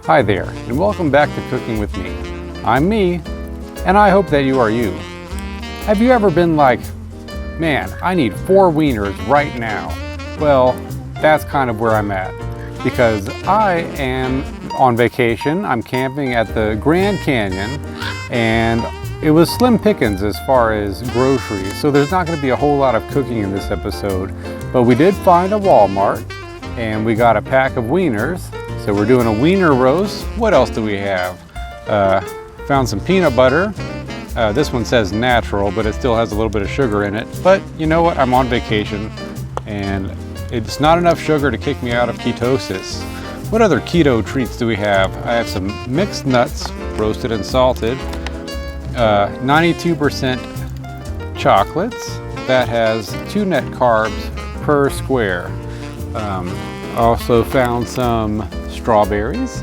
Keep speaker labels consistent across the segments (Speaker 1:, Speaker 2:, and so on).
Speaker 1: Hi there, and welcome back to Cooking with Me. I'm me, and I hope that you are you. Have you ever been like, man, I need 4 wieners right now? Well, that's kind of where I'm at, because I am on vacation. I'm camping at the Grand Canyon, and it was slim pickings as far as groceries, so there's not going to be a whole lot of cooking in this episode. But we did find a Walmart, and we got a pack of wieners. So we're doing a wiener roast. What else do we have? Found some peanut butter. This one says natural, but it still has a little bit of sugar in it. But you know what? I'm on vacation, and it's not enough sugar to kick me out of ketosis. What other keto treats do we have? I have some mixed nuts, roasted and salted. 92% chocolates. That has 2 net carbs per square. Also found some strawberries,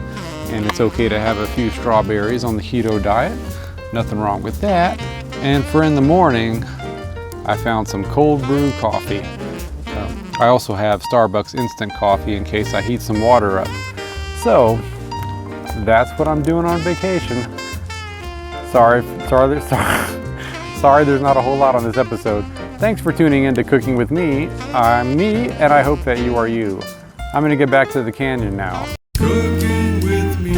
Speaker 1: and it's okay to have a few strawberries on the keto diet. Nothing wrong with that. And for in the morning, I found some cold brew coffee. I also have Starbucks instant coffee in case I heat some water up. So that's what I'm doing on vacation. Sorry, there's not a whole lot on this episode. Thanks for tuning in to Cooking with Me. I'm me, and I hope that you are you. I'm gonna get back to the canyon now.
Speaker 2: Cooking with me,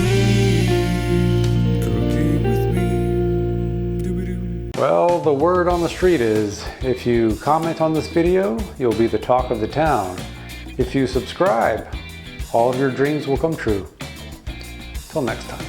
Speaker 2: cooking with me, doo-ba-doo.
Speaker 1: Well, the word on the street is, if you comment on this video, you'll be the talk of the town. If you subscribe, all of your dreams will come true. Till next time.